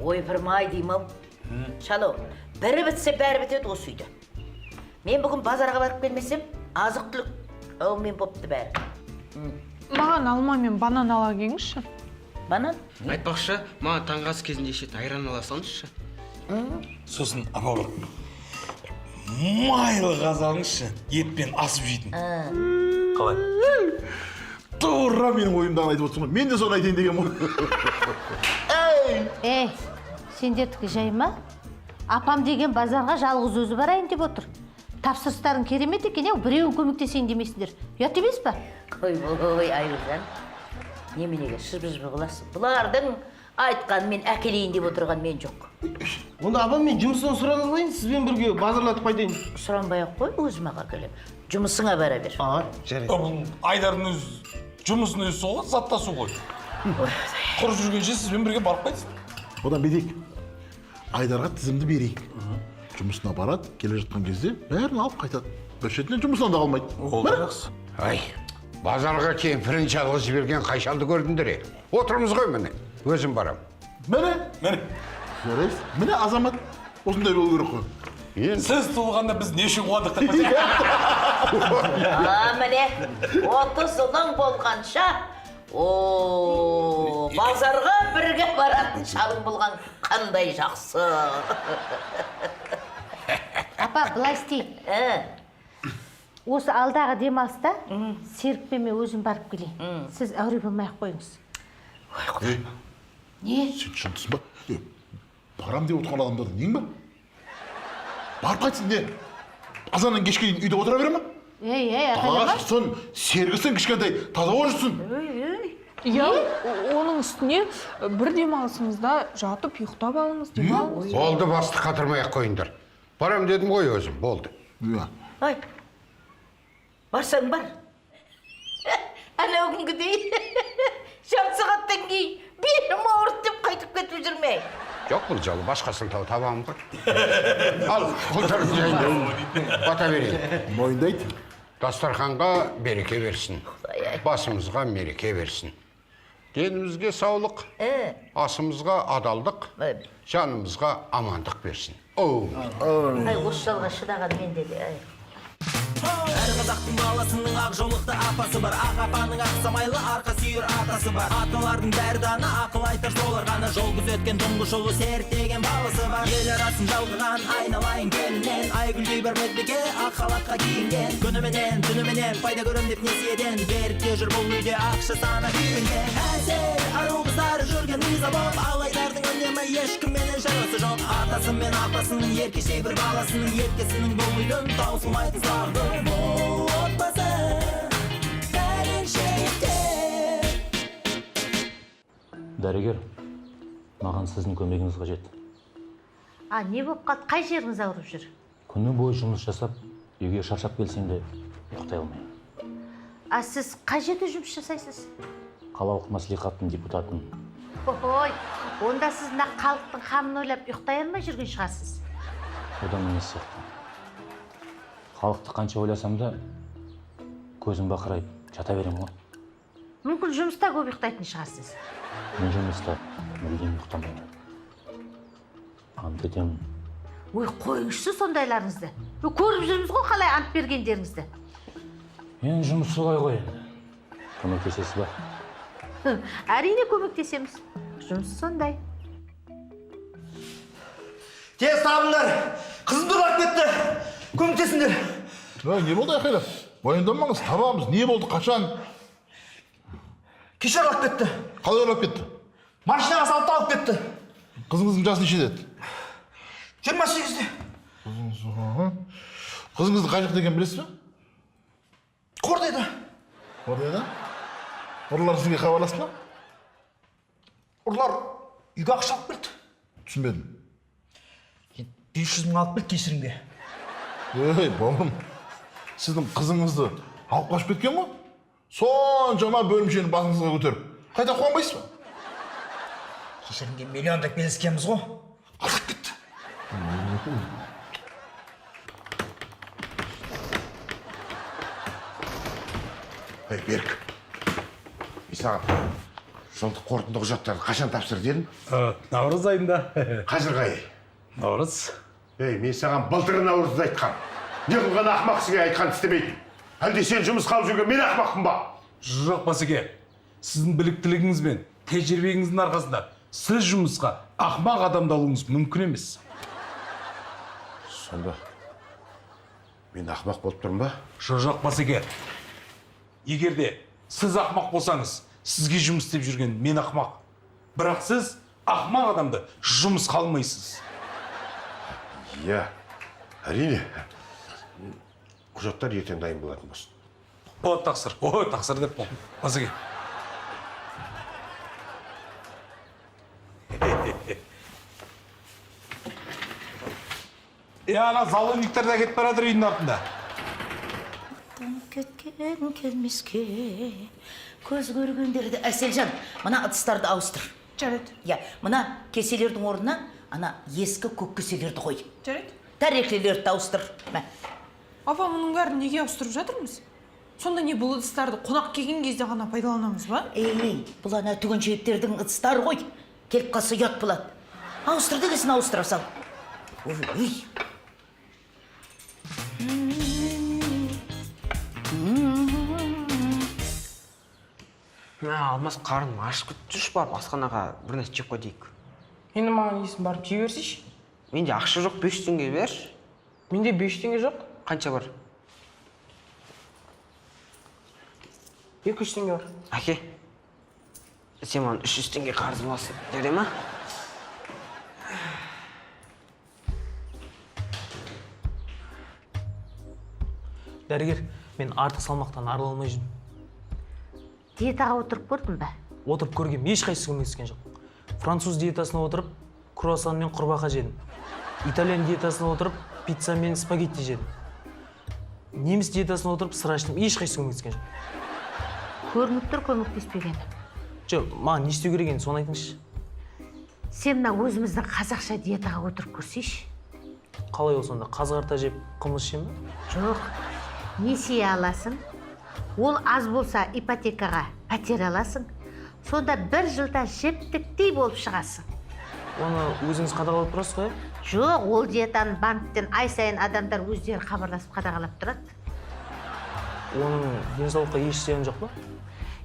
Ойпырмай деймін. Шало, бірі бітсе бәрі бітеді осы үйді. Мен бүгін базарға барып келмесем, азық түлік әумен бопты бәрі. Маған алма мен банан ала келіңізші. Банан? Айтпақшы, маған таңғы ас кезінде ішетін айран ала салыңызшы. Сосын ана бір майлы қазалыңызшы, етпен асып жейтін. Қалай? Тура менің ойымдағын айтып отырсың ғой. Мен де соны айтайын деген Ей, сендердікі жай ма? Апам деген базарға жалғыз өзі барайын деп отыр. Тапсырыстарың керемет екен, біреуін көмектесейін демейсіңдер. Ұят емес па? Ой, Айгүлжан. Неменеге шырбы-жырбы қыласың? Бұлардың айтқан мен әкелейін деп отырған мен жоқ. Онда апам мен жұмыстан сұрап алайын, сізбен бірге базарлатып қайтайын. Сұранбай-ақ қой, өзім-ақ әкелем. Жұмысыңа бара бер. Жарайды. Айдардың өз жұмысын өзі соғат, заттасу ғой. Құр жүргенше сізбен бірге барып қайтсын. Одан бедек, Айдарға тізімді берейік. Жұмысына барады, келе жатқан кезде бәрін алып қайтады. Бір шетінен жұмысынан да қалмайды. Ол жақсы. Ай, базарға кемпірін жалғыз жіберген қайшалды көрдіңдер. Отырмыз ғой міне, өзім барам. Міне. Жарайсыз. Міне азамат, осындай болу керек қой. Сіз туылғанда біз не үшін қуандық деп Міне, 30 жылың болғанша, базарға бірге баратын шалың болған қандай жақсы. Апа, былай істейік. Осы алдағы демалыста Серікпен мен өзім барып келейін. Сіз әуре болмай-ақ қойыңыз. Не? Сен шындысың ба? Барам деп отырған адамдардың нең ба? Барып қайтсын не? Азаннан кешке дейін үйде отыра бере ма? Аталама. Шықсын, сергісін кішкентай, таза болып жүрсін. Иә, оның үстіне бір демалысыңызда жатып ұйықтап алыңыз демалыңыз. Болды, басты қатырмай-ақ қойыңдар. Барам дедім ғой өзім, болды. Ой, барсаң бар. Әне күнгідей, жан сағаттан кейін белім ауырды деп қайтып кетіп жүрмей. Жоқ, бұл жалы басқа сылтау табамын ғой. Ал, құлтырын жайын, бата берейін. Мойындайды. Дастарханға береке берсін, басымызға мереке берсін. Денімізге саулық, асымызға адалдық, жанымызға амандық берсін. Ай, осы жалға шыдаған мен деді, ай. Әр қазақтың баласының ақ жаулықты апасы бар. Ақ апаның ақ самайлы арқа сүйір атасы бар. Аталардың бәрі дана, ақыл айтар солар ғана. Жол күзеткен тұңғыш ұлы Серік деген баласы бар. Ел арасын жалғаған айналайын келінен. Айгүлдей бір медбике ақ халатқа киінген. Күніменен, түніменен пайда көрем деп несиеден. Берікте жүр бұл үйде ақша сана күйінген. Әсел, ару қыздар жүрген риза боп. Алайдардың үнемі ешкімменен шарасы жоқ. Атасы мен апасының еркешей бір баласының еркесінің бұл үйдің таусылмайтын сағды. Бұл отбасы бәріншейте. Дәрігер, маған сіздің көмегіңіз қажет. Не болып қалды? Қай жеріңіз ауырып жүр? Күні бойы жұмыс жасап, үйге шаршап келсем де ұйықтай алмаймын. Сіз қай жерде жұмыс жасайсыз? Қалалық мәслихаттың депутатын. Ой, онда сіз мына халықтың қамын ойлап ұйықтай алмай жүрген шығарсыз. Одан емес сияқты. Халықты қанша ойласам да, көзім бақырайып, жата берем ғой. Мүмкін жұмыста көп ұйықтайтын шығарсыз. Мен жұмыста мүлдем ұйықтамаймын. Ант етемін. Ой, қойыңызшы сондайларыңызды. Көріп жүрміз ғой қалай ант бергендеріңізді. Мен жұмыс солай ғой енді. Көмектесесіз ба? Әрине көмектесеміз. Жұмыс сондай. Тез табыңдар, қызымды ұрлап кетті. Көмектесіңдер. Не болды айқайлап? Уайымдамаңыз, табамыз. Не болды, қашан? Кеше ұрлап кетті. Қалай ұрлап кетті? Машинаға салып алып кетті. Қызыңыздың жасы нешеде еді? 28-де. Қызыңызды қай жақта екенін білесіз бе? Қордайда. Қордайда? Ұрылар сізге хабарласты ма? Ұрлар үйге ақша алып келді. Түсінбедім. 500 мың алып келді кешірімге. Ей, бауырым, сіздің қызыңызды алып қашып кеткен ғой? Соншама бөлімшені басыңызға көтеріп. Қайта қуанбайсыз ба? Кешірімге миллиондап келіскенбіз ғой. Алдап кетті. Ей, Берік. Исаға, Сол қорытынды құжаттарды қашан тапсыр дедің? Наурыз айында. Қазір қай? Наурыз. Ей, мен саған былтыр наурызда айтқам. Не қылған ақымақсың айтқан істемейтін. Әлде сен жұмыс қалып жүрген мен ақымақпын ба? Жоқ басеке. Сіздің біліктілігіңіз бен тәжірибеңіздің арқасында сіз жұмысқа ақымақ адамды алуыңыз мүмкін емес. Сонда мен ақымақ болып тұрмын ба? Жоқ басеке. Егер де сіз ақымақ болсаңыз, сізге жұмыс істеп жүрген мен ақымақ. Бірақ сіз ақымақ адамды жұмыс қалмайсыз. Иә, әрине. Құжаттар ертең дайын болатын болсын. О, тақсыр деп бол. Басеке. Ана заловниктер де кетіп баратыр үйдің артында. Кеткен келмеске көз көргендерді. Әселжан, мына ыдыстарды ауыстыр. Жарайды. Я, мына кеселердің орнына ана ескі көк кеселерді қой. Жарайды. Тәрекелерді ауыстыр. Мә. Апа, мұның бәрін неге ауыстырып жатырмыз? Сонда не бұл ыдыстарды қонақ келген кезде ғана пайдаланамыз ба? Ей, бұл ана түгін жептердің ыдыстары ғой. Келіп қалса ұят болады. Ауыстыр дегесін ауыстыра сал. Ой. Алмас қарным ашып кетті, жүрші барып асханаға бір нәрсе жеп қойдық. Енді маған есін барып жей берсейші. Менде ақша жоқ, 500 теңге бер. Менде 500 теңге жоқ. Қанша бар? 200 теңге бар. Әке, сен маған 300 теңге қарызым алсын, дере ма? Дәрігер, мен артық салмақтан арыла алмай жүрмін. Диетаға отырып көрдің бе? Отырып көргем, ешқайсысы көмектескен жоқ. Француз диетасына отырып, круассан мен құрбақа жедім. Итальян диетасына отырып, пицца мен спагетти жедім. Неміс диетасына отырып, сыр аштым, ешқайсысы көмектескен жоқ. Көрініп тұр көмектеспеген. Жоқ, маған не істеу керек екенін соны айтыңызшы. Сен мына өзіміздің қазақша диетаға отырып көрсейші. Қалай ол сонда? Қазғарта жеп, қымыз ішемін бе? Жоқ, несие аласың. Ол аз болса ипотекаға пәтер аласың. Сонда 1 жылда жептіктей болып шығасың. Оны өзіңіз қадағалап тұрасыз ғой? Жоқ, ол диетаны банктен ай сайын адамдар өздері хабарласып қадағалап тұрады. Оның денсаулыққа еш зияны жоқ па?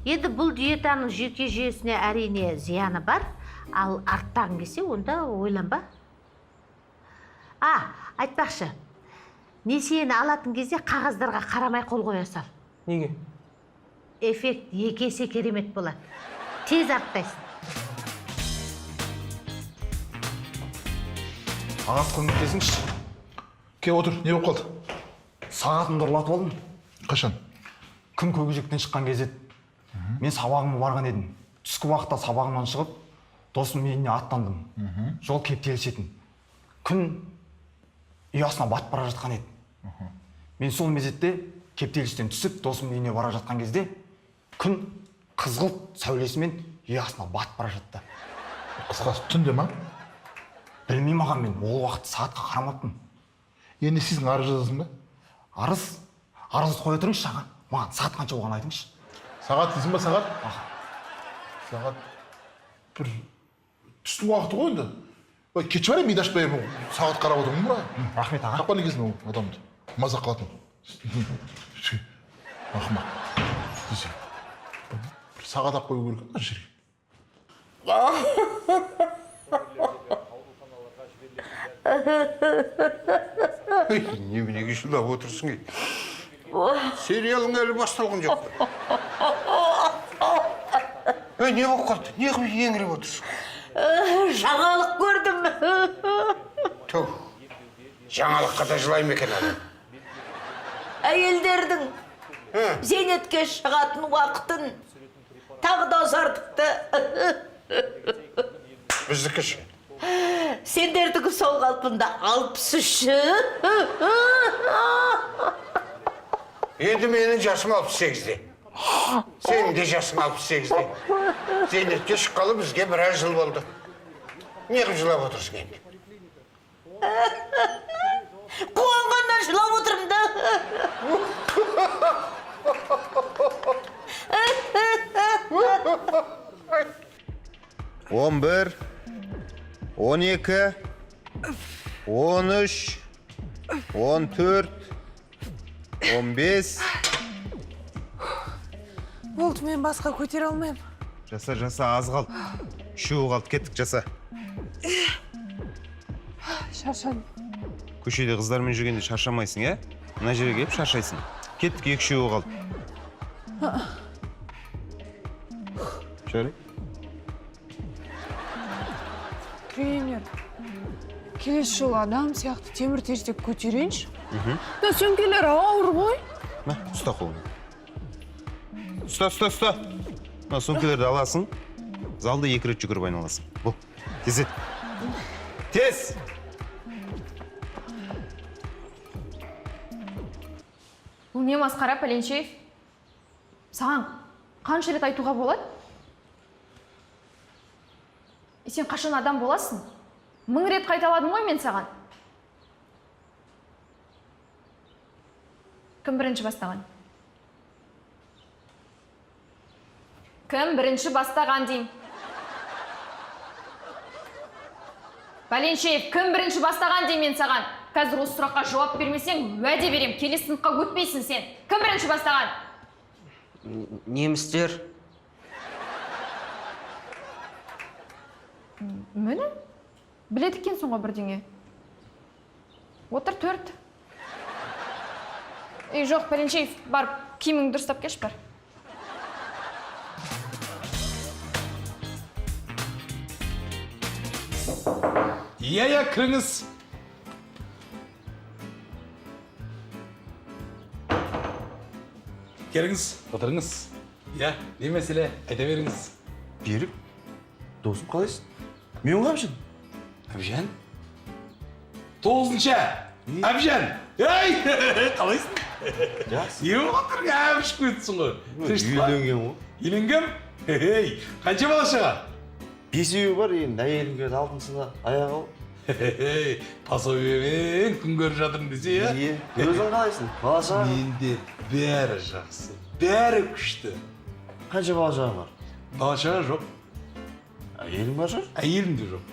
Енді бұл диетаның жүйке жүйесіне әрине зияны бар, ал арттағың келсе, онда ойланба. Айтпақшы, несиені алатын кезде қағаздарға қарамай қол қоя сал. Неге? Эффект 2 есе керемет болады. Тез арттайсың. Сағат көмектесіңші. Кел отыр, не болып қалды? Сағатымды ұрлатып алдым. Қашан? Күн көкжиектен шыққан кезде мен сабағыма барған едім. Түскі уақытта сабағымнан шығып, досым үйіне аттандым. Жол кептелісетін. Күн үй астына батып бара жатқан еді. Мен сол мезетте кептелістен түсіп, досым үйіне бара жатқан кезде, күн қызғылт сәулесімен үй астына батып бара жатты. Қысқасы түнде ма? Білмеймін аға, мен ол уақытты сағатқа қарамаппын. Енді сіздің арыз жазасың ба? Арызды қоя тұрыңызшы аға. Маған сағат қанша болғанын айтыңызшы. Сағат дейсің ба, сағат? Сағат бір түстің уақыты ғой енді. Кеш бар миды ашпай сағат қарап отырмын ба? Рахмет аға. Қақпа негізін ол адамды. Мазақ қылатын. Ақымақ. Бір сағат ақ қою керек ана жерге. Неменеге жылап отырсың ей? Сериалың әлі басталған жоқ. Не болып қалды? Не қылып еңіреп отырсың? Жаңалық көрдім. Түу, жаңалыққа да жылаймын екен адам. Әйелдердің зейнетке шығатын уақытын тағы да ұзартыпты. Біздікі ше? Сендердікі сол қалпында 63. Енді менің жасым 68-де. Сенің де жасың 68-де. Зейнетке шыққалы бізге біраз жыл болды. Не қылып жылап отырсың енді? Қуанғаннан жылап отырмын да. 11, 12, 13, 14, 15. болды, мен басқа көтере алмаймын. Жаса, аз қалды. Үшеуі қалды, кеттік, жаса. Шаршадым. Көшеде қыздармен жүргенде шаршамайсың, ә? Мына жерге келіп шаршайсың. Кеттік, екі-үшеуі қалды. Жарай. Тренер, келесі жолы адам сияқты темір терсек көтерейінші. Да сөмкелер ауыр ғой. Мә, ұста қолыңды. Ұста. Мына сөмкелерді аласың, залда 2 рет жүгіріп айналасың. Бұл, тезет. Тез! Бұл не масқара, Пәленшеев? Саған қанша рет айтуға болады? Сен қашан адам боласың? 1000 рет қайталадым ғой мен саған. Кім бірінші бастаған? Кім бірінші бастаған дейм? Пәленшеев, кім бірінші бастаған дейм мен саған? Қазір осы сұраққа жауап бермесең, уәде берем, келесі сыныпқа өтпейсің сен. Кім бірінші бастаған? Немістер. Мені? Біледі екенсің ғой бірдеңе. Отыр 4. Жоқ, Пәленшеев, барып, киіміңді дұрыстап кеш бар. Иә, кіріңіз. Келіңіз, отырыңыз. Иә, не мәселе? Айта беріңіз. Берік, досым қалайсың? Мен қамшын? Әбжан? 9-шы. Әбжан! Ей, қалайсың? Жақсы. Ең отыр, әбіш көтсің ғой. Үйленген ғой. Үйленгем? Ей, қанша балашаға? 5-еуі бар, енді әйелім келді, алтынсына аяғы ғой. Пособиемен күн көріп жатырмын десе, иә? Иә, өзің қалайсың? Балашаға? Менде бәрі жақсы, бәрі күшті. Қанша балашаға бар? Балашаға жоқ, Әйелің бар шығар? әйелім де жоқ.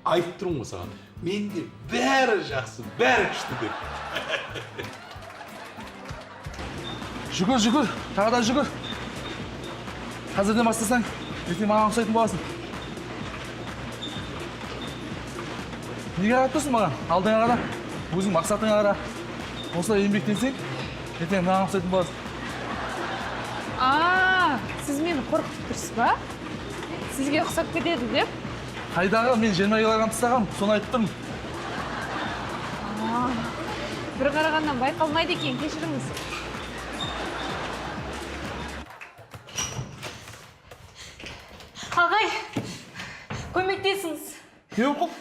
Айтып тұрмын ғой саған. Менде бәрі жақсы, бәрі күшті деп. Жүгір, тағадан жүгір. Қазірден бастасаң, ертең маған ұқсайтын боласың. Неге қарап тұрсың маған? Алдыңа қара, өзің мақсатыңа қара. Осылай еңбектенсең, ертең маған ұқсайтын боласың. Сіз мені қорқытып тұрсыз ба? Сізге ұқсап кетеді деп? Қайдағы, мен 20 килограмм тастағам, соны айтып тұрмын. Бір қарағаннан байқалмайды екен, кешіріңіз. Ағай, көмектесіңіз. Не болып?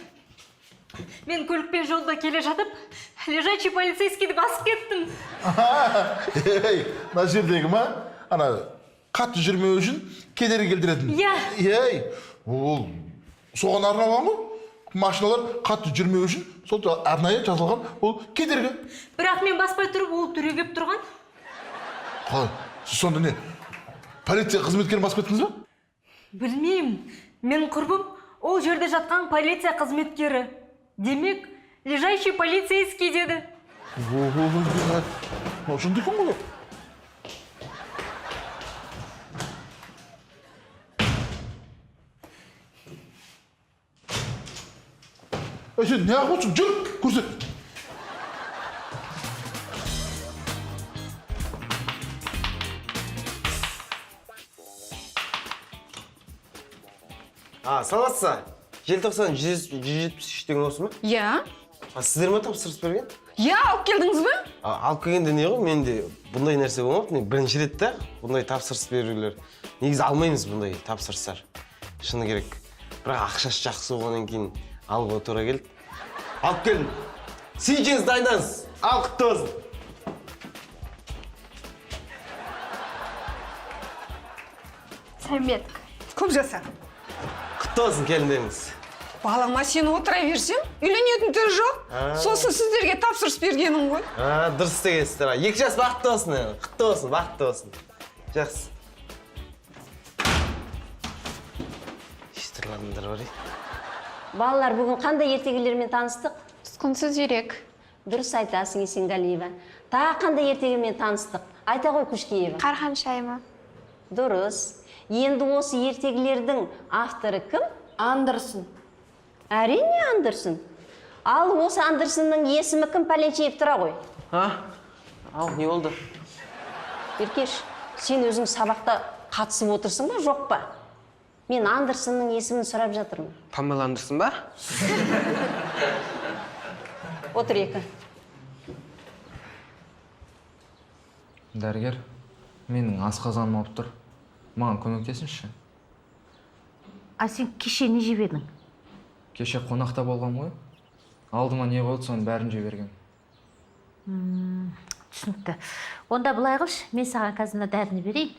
Мен көлікпен жолда келе жатып, лежачий полицейскийді басып кеттім. Ей, мына жердегі ма? Ана, қатты жүрмеу үшін кедергі келтіретін. Иә. Ей, ол соған арналған ғой. Машиналар қатты жүрмеу үшін, сол арнайы жасалған ол кедергі. Бірақ мен баспай тұрып, ол түрегеп тұрған. Қалай, сіз сонда не? Полиция қызметкерін басып кеттіңіз ба? Білмеймін. Мен құрбым, ол жерде жатқан полиция қызметкері. Демек, лежачий полицейский деді. Шынды кім бұл? Сен не ақ отырсың? Жүр, көрсет. Салатса, желтоқсан 173 деген осы ма? Иә. Сіздер ма тапсырыс берген? Иә, алып келдіңіз бе? Алып келгенде не ғой, менде бұндай нәрсе болмапты. Мен бірінші рет та бұндай тапсырыс берулер. Негізі алмаймыз бұндай тапсырыстар. Шыны керек. Бірақ ақшасы жақсы болғаннан кейін алуға тура келді. Алып келдім. Сейчас дайындаңыз. Ал құтты болсын. Сәлемет. Көп жаса. Құтты болсын келіндеріңіз. Балама сен отыра берсем, үйленетін түрі жоқ. Сосын сіздерге тапсырыс бергенім ғой. Дұрыс істегенсіздер. 2 жас бақытты болсын. Құтты болсын, бақытты болсын. Жақсы. адамдар бар. Балалар, бүгін қандай ертегілермен таныстық? Ұсқынсыз жүрек. Дұрыс айтасың, Есенғалиева. Тағы қандай ертегімен таныстық? Айта ғой, Күшкеева. Қархан шайма. Дұрыс. Енді осы ертегілердің авторы кім? Андерсон. Әрине Андерсон. Ал осы Андерсонның есімі кім пәленшейіп тұра ғой? Ал, не болды? Еркеш, сен өзің сабақта қатысып отырсың ба, жоқ па? Мен Андерсонның есімін сұрап жатырмын. Памела Андерсон ба? Отыр екі. Дәрігер, менің асқазаным ауырып тұр. Маған көмектесіңізші. А сен кеше не жеп едің? Кеше қонақта болғам ғой. Алдыма не қойды, соның бәрін жеп берген. Түсінікті. Онда былай қылшы, мен саған қазір мына дәріні берейін.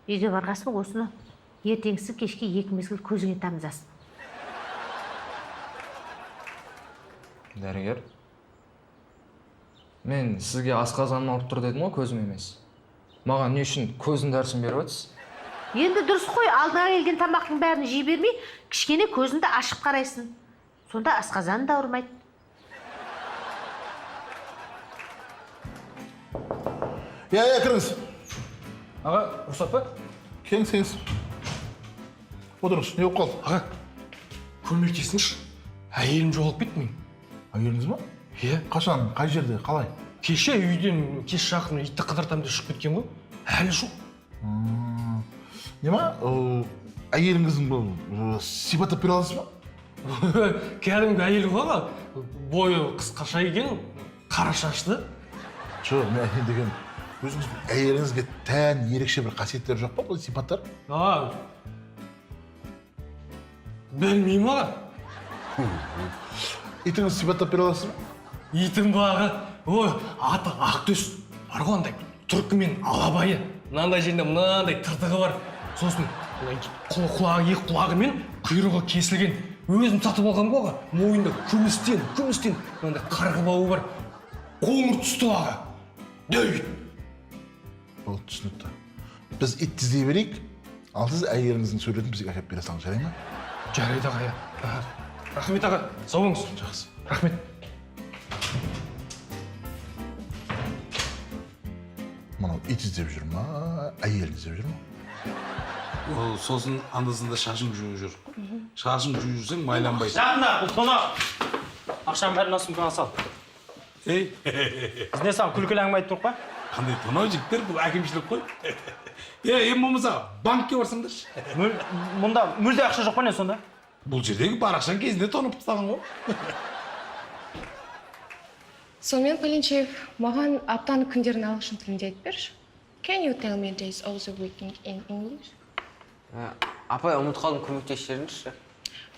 Үйге барғасын осыны ертеңгісі кешке 2 мезгіл көзіңе тамызасын. Дәрігер, мен сізге асқазаным ауырып тұр дедім ғой, көзім емес. Маған не үшін көздің дәрісін беріп отырсыз? Енді дұрыс қой, алдыңа келген тамақтың бәрін жей бермей, кішкене көзіңді ашып қарайсың. Сонда асқазаның да ауырмайды. Кіріңіз. Аға, рұқсат па? Келіңіз. Отырыңыз, не болып қалды? Аға, көмектесіңізші. Әйелім жоғалып кетті мен. Әйеліңіз ба? Иә. Қашан, қай жерде, қалай? Кеше үйден кеш жақын итті қыдыртам деп шығып кеткен ғой. Әлі жоқ. Нема? Әйеліңіздің бұл сипаттап бере аласыз ба? Кәдімгі әйел ғой, бойы қысқаша екен, қара шашты. Жоқ, мен әйел деген, өзіңіз әйеліңізге тән ерекше бір қасиеттер жоқ па, бұл сипаттар? Білмеймін аға. Итіңіз сипаттап бере аласыз ба? Итім бағы, аты Ақтөс, бар ғой андай, түркі алабайы. Мынандай жерінде мынандай тыртығы бар. Сосын құлағы, екі құлағы мен құйрығы кесілген. Өзім сатып алған ғой, мойында күмістен, мынандай қарғы бауы бар. Қоңыр түсті аға. Дөйт. Ол түсінікті. Біз ит іздей берейік, ал сіз әйеліңіздің суретін бізге әкеп бере салыңыз, жарай ма? Жарайды аға. Рахмет аға, сау болыңыз. Жақсы. Рахмет. Мынау ит іздеп жүр ма, әйел іздеп жүр ма? Ол сосын андасында шашың жуып жүр. Шашың жуып жүрсең майланбайсың. Жақында, бұл тоны. Ақшам бәрін сумкаға сал. Ей, Біз не саған күлкілі әңгіме айтып тұрық па? қандай тонау жігіттер, бұл әкімшілік қой. Ең болмаса банкке барсаңдаршы. Мұнда мүлде ақша жоқ па не сонда? Бұл жердегі бар ақшаң кезінде тонып тастаған ғой. Сонымен, Пәленшеев, маған аптаның күндерін ағылшын тілінде айтып берші. Can you tell me days of the week in English? Апай, ұмыт қалдым, көмектесеріңізші.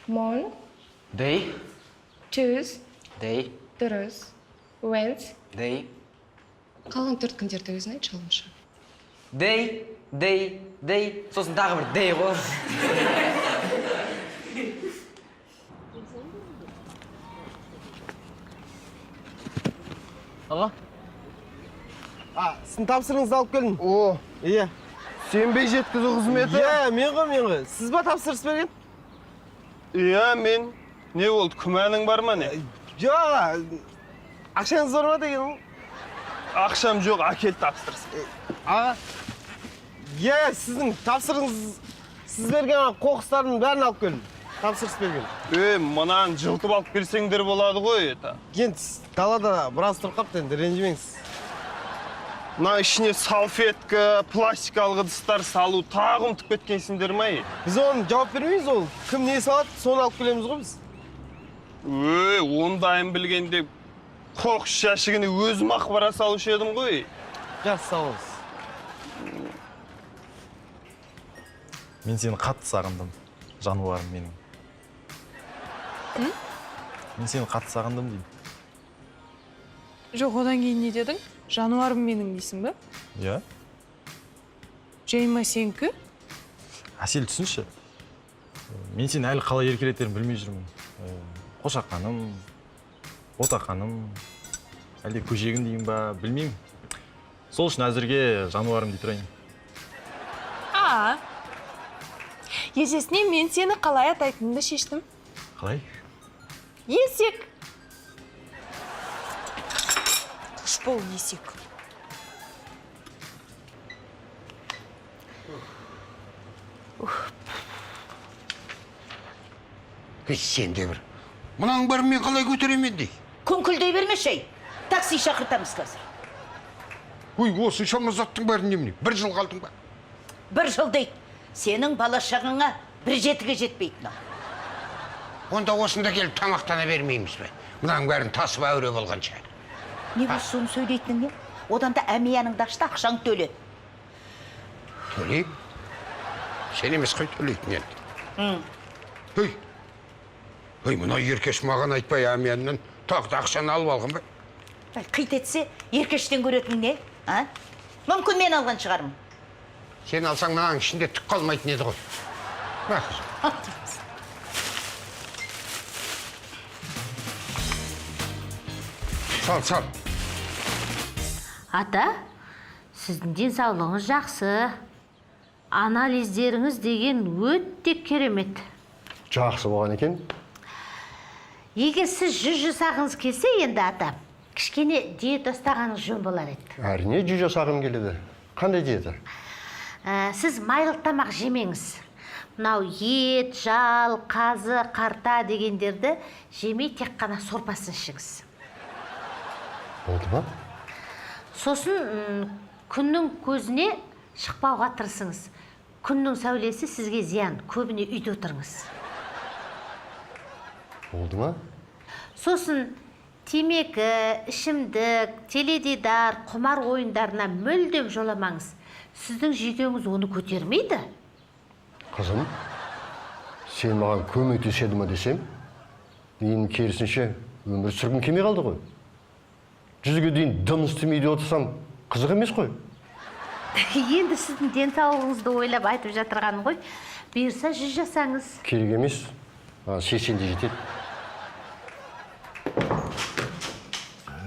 Mon, Day, Tues, day, дұрыс, Wednesday. day, Қалған 4 күндерді өзің айтшы алыңшы. day, сосын тағы бір day ғой. Аға? Сіздің тапсырыңызды алып келдің. Иә. Сенбей жеткізу қызметі? Иә, мен ғой. Сіз ба тапсырыс берген? Иә, мен. Не болды, күмәнің бар ма не? Жоқ, ақшаңыз бар ма деген? Ақшам жоқ, әкел тапсырыс. Аға, иә, сіздің тапсырыңыз, сіз берген қоқыстардың бәрін алып келдім. Тапсырыс берген. Мұнан жылтып алып келсеңдер болады ғой, это. Енді далада біраз тұрып қапты, енді ренжімеңіз. Мына ішіне салфетка, пластикалық ыдыстар салу, тағы ұмытып кеткенсіңдер ма? Біз оны жауап бермейміз, ол кім не салады, соны алып келеміз ғой біз. Ондайын білгенде қоқыс жәшігіне өзім ақпара салушы едім ғой. Жақсы, сау болыңыз. Мен сені қатты сағындым, жануарым менің. Мен сені қатты сағындым деймін. Жоқ, одан кейін не дедің? Жануарым менің дейсің бе? Иә. Жайма сенікі? Әсел түсінші. Мен сені әлі қалай еркелетерін білмей жүрмін. Қошақаным, ботақаным, әлде көжегім дейін ба, білмеймін. Сол үшін әзірге жануарым дей тұрайын. есесіне мен сені қалай атайтынымды шештім. Қалай? Есек. Құш бол, есек. Сен де бір. Мұнаның бәрін мен қалай көтеремін дей? Күңкілдей берме шай. Такси шақыртамыз қазір. Ой, осы шамазаттың бәрін немене? Бір жыл қалдың ба? Бір жыл дейді. Сенің бала шағыңа бір жетіге жетпейтін ол. Онда осында келіп тамақтана бермейміз бе? Мұнаның бәрін тасып әуре болғанша. Не бұл соны сөйлейтінің не? Одан да әмияныңды ашты, ақшаң төле. Төлейм? Сен емес қой төлейтін енді. Ой, мұна еркеш маған айтпай әмияннан тағы да ақшаны алып алған ба? Қит етсе, еркештен көретін не? Мүмкін мен алған шығармын. Сен алсаң мынаның ішінде түк қалмайтын еді ғой. Сал. Ата, сіздің денсаулығыңыз жақсы. Анализдеріңіз деген өте керемет. Жақсы болған екен. Егер сіз 100 жасағыңыз келсе, енді ата, кішкене диета ұстағаныңыз жөн болар еді. Әрине 100 жасағым келеді. Қандай диета? Сіз майлы тамақ жемеңіз. Мынау ет, жал, қазы, қарта дегендерді жемей тек қана сорпасын ішіңіз. Болды ма? Сосын күннің көзіне шықпауға тырысыңыз. Күннің сәулесі сізге зиян, көбіне үйде отырыңыз. Болды ма? Сосын темекі, ішімдік, теледидар, құмар ойындарына мүлдем жоламаңыз. Сіздің жүйкеңіз оны көтермейді. Қызым, сен маған көмектеседі ме десем, мен керісінше өмір сүргім келмей қалды ғой. 100-ге дейін дым істемейді отырсам, қызық емес қой. Енді сіздің денсаулығыңызды ойлап айтып жатырғаным ғой. Бұйырса 100 жасаңыз. Керек емес. 80-де жетеді.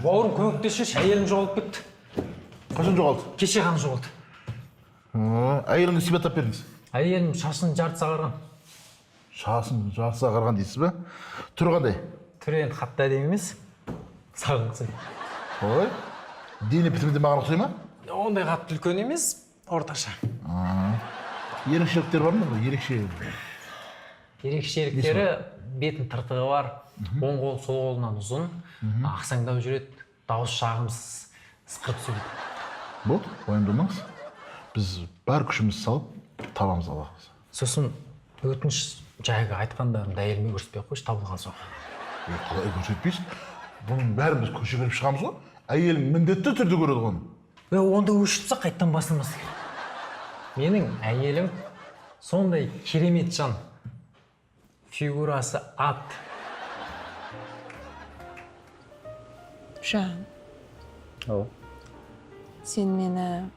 Бауырым көмектесші, әйелім жоғалып кетті. Қашан жоғалды? Кеше ғана жоғалды. Әйеліңді сипаттап беріңіз. Әйелім шашын жарты сағарған. Шашын жарты сағарған дейсіз бе? Түрі қандай? Түрі енді қатты әдемі емес. Саған ұқсайды. Ой, дене бітімі де маған ұқсай ма? Ондай қатты үлкен емес, орташа. Ерекшеліктер бар ма? Ерекшеліктері бетін тыртығы бар, оң қол сол қолынан ұзын, ақсаңдау жүреді, дауыс жағымсыз, ысқырып сөйлейді. Болды, уайымдамаңыз. Біз бар күшімізді салып, табамыз Аллах. Сосын өтініш жайға айтқандарымды әйеліме көрсетпей қойшы, табылған соң. Қалай көрсетпейсіз? Бұның бәрін біз көше беріп шығамыз ғой. Әйелім міндетті түрде көреді ғой. Онда өшітсе қайттан басылмас. Менің әйелім сондай керемет жан. Фигурасы ат. Жан. Сен мені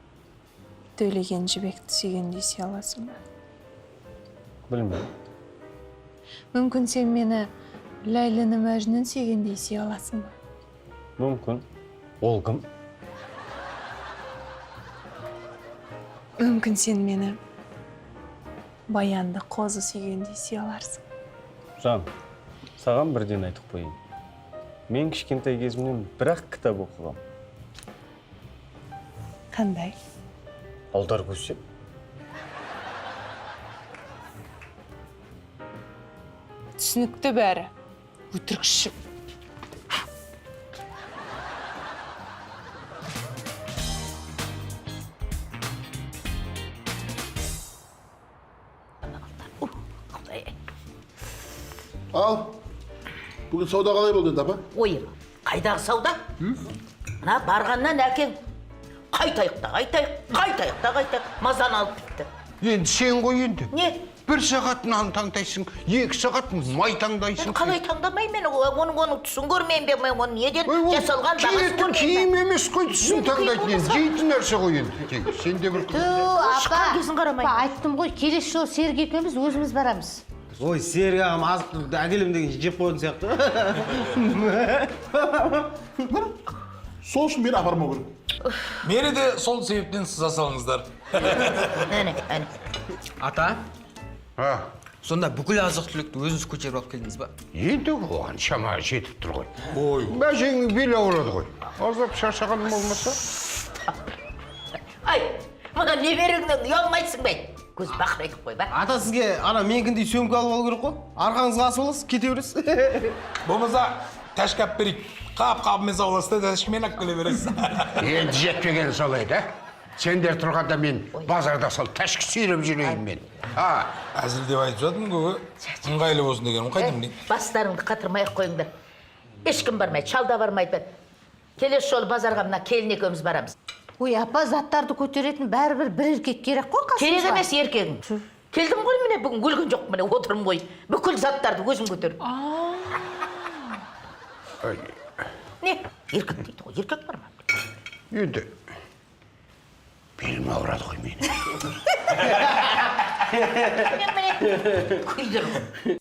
төлеген жібекті сүйгендей сүйе аласың ба? Білмеймін. Мүмкін сен мені Ләйліні Мәжнүн сүйгендей сүйе аласың ба? Мүмкін. Ол кім? Мүмкін сен мені Баянды қозы сүйгендей сүйе аларсың. Жан, саған бірден айтып қойайын. Мен кішкентай кезімнен бір-ақ кітап оқығам. Қандай? Алдар көсеп. Түсінікті бәрі. Өтірікші. Ал, бүгін сауда қалай болды енді, апа? Ой, қайдағы сауда? Мына барғаннан әкең қайтайық, мазаны алып бітті. Енді сен ғой енді. Не? 1 сағат нан таңдайсың, 2 сағат май таңдайсың. Қалай таңдамай мен, оның түсін көрмейін бе, мен оның неден жасалған бағасын көрмейін бе? Киім емес қой түсін таңдайтын енді, жейтін нәрсе ғой енді. Сен де бір Апа, айттым ғой, келесі жолы Серік екеуміз өзіміз барамыз. Ой, Серік ағам азық әкелем деген жеп қойын сияқты. Сол үшін мені апармау керек. Мені де сол себептен сыза салыңыздар. Әне. Ата, Сонда бүкіл азық түлікті өзіңіз көтеріп алып келдіңіз ба? Енді оған шама жетіп тұр ғой. Ой, бәжеңнің белі ауырады ғой. Аздап шаршағаным болмаса. Ай, маған не беріңнен ұялмайсың бе? Көз бақырайтып қой, ба? Ата сізге ана менікіндей сөмке алып алу керек қой. Арқаңызға асып аласыз, кете бересіз. Болмаса тәшкі алып берейік. Қап-қабымен сауласты, тәшкімен алып келе бересіз. Енді жетпеген солай да. Сендер тұрғанда мен базарда сол тәшкі сүйреп жүрейін мен. Әзіл деп айтып жатырмын көбі. Ыңғайлы болсын дегенім қайтым дейін. Бастарыңды қатырмай-ақ қойыңдар. Ешкім бармайды, шалда бармайды. Келесі жолы базарға мына келін екеуміз барамыз. Ой, апа, заттарды көтеретін бәрібір бір еркек керек қой қасымызға. Керек емес еркегің. Келдім ғой міне, бүгін өлген жоқ міне, отырмын ғой. Бүкіл заттарды өзім көтеріп. Не? Еркек дейді ғой, еркек бар ма? Енді белім ауырады ғой менің. Міне, күйлдір ғой.